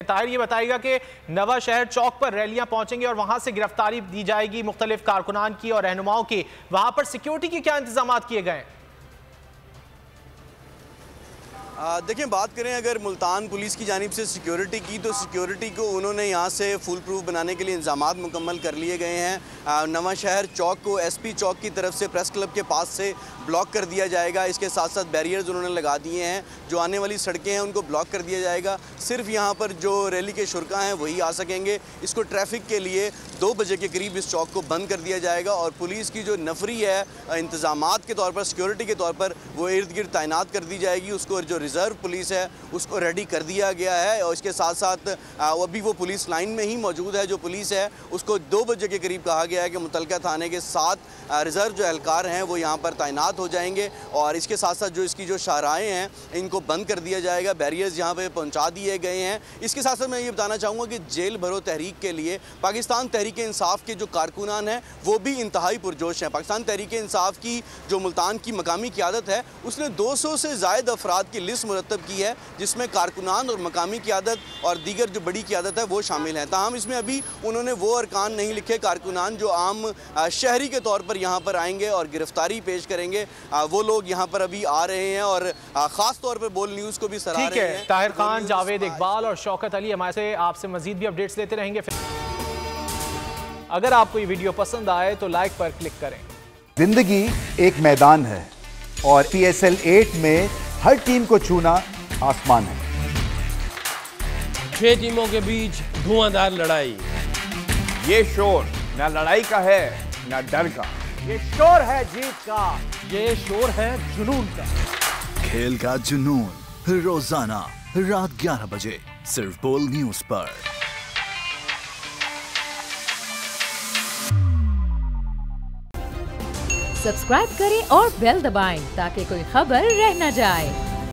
ताहिर, ये बताइएगा कि नवा शहर चौक पर रैलियां पहुंचेंगी और वहां से गिरफ्तारी दी जाएगी मुख्तलिफ कारकुनान की और रहनुमाओं की। वहां पर सिक्योरिटी के क्या इंतजाम किए गए? देखिए, बात करें अगर मुल्तान पुलिस की जानिब से सिक्योरिटी की, तो सिक्योरिटी को उन्होंने यहाँ से फुल प्रूफ बनाने के लिए इंतजामात मुकम्मल कर लिए गए हैं। नवा शहर चौक को एसपी चौक की तरफ से प्रेस क्लब के पास से ब्लॉक कर दिया जाएगा। इसके साथ साथ बैरियर्स उन्होंने लगा दिए हैं। जो आने वाली सड़कें हैं उनको ब्लॉक कर दिया जाएगा। सिर्फ यहाँ पर जो रैली के शुरका हैं वही आ सकेंगे। इसको ट्रैफिक के लिए 2 बजे के करीब इस चौक को बंद कर दिया जाएगा और पुलिस की जो नफरी है इंतजामात के तौर पर, सिक्योरिटी के तौर पर, वो इर्द गिर्द तैनात कर दी जाएगी। उसको जो रिज़र्व पुलिस है उसको रेडी कर दिया गया है और इसके साथ साथ अभी वो पुलिस लाइन में ही मौजूद है। जो पुलिस है उसको 2 बजे के करीब कहा गया है कि मुतलका थाने के 7 रिज़र्व जो एहलकार हैं वो यहाँ पर तैनात हो जाएंगे और इसके साथ साथ जो इसकी जो शाहराएँ हैं इनको बंद कर दिया जाएगा। बैरियर्स यहाँ पर पहुँचा दिए गए हैं। इसके साथ साथ मैं ये बताना चाहूँगा कि जेल भरो तहरीक के लिए पाकिस्तान तहरीक इंसाफ के जो कारकुनान हैं वो भी इंतहाई पुरजोश हैं। पाकिस्तान तहरीक इंसाफ की जो मुल्तान की मकामी क़यादत है उसने 200 से ज़ायद अफराद की लिस्ट मुरतब की है, जिसमें कारकुनान और मकामी क़यादत और दीगर जो बड़ी क़यादत है वो शामिल हैं। ताहम इसमें अभी उन्होंने वो अरकान नहीं लिखे कारकुनान जो आम शहरी के तौर पर यहाँ पर आएंगे और गिरफ्तारी पेश करेंगे। वो लोग यहाँ पर अभी आ रहे हैं और ख़ास तौर पर बोल न्यूज़ को भी सराह रहे हैं। ताहिर खान, जावेद इकबाल और शौकत अली हमारे से आपसे मजीद भी अपडेट्स लेते रहेंगे। अगर आपको ये वीडियो पसंद आए तो लाइक पर क्लिक करें। जिंदगी एक मैदान है और PSL 8 में हर टीम को छूना आसमान है। 6 टीमों के बीच धुआंधार लड़ाई। ये शोर ना लड़ाई का है ना डर का, ये शोर है जीत का, ये शोर है जुनून का। खेल का जुनून रोजाना रात 11 बजे सिर्फ बोल न्यूज पर। सब्सक्राइब करें और बेल दबाएं ताकि कोई खबर रह न जाए।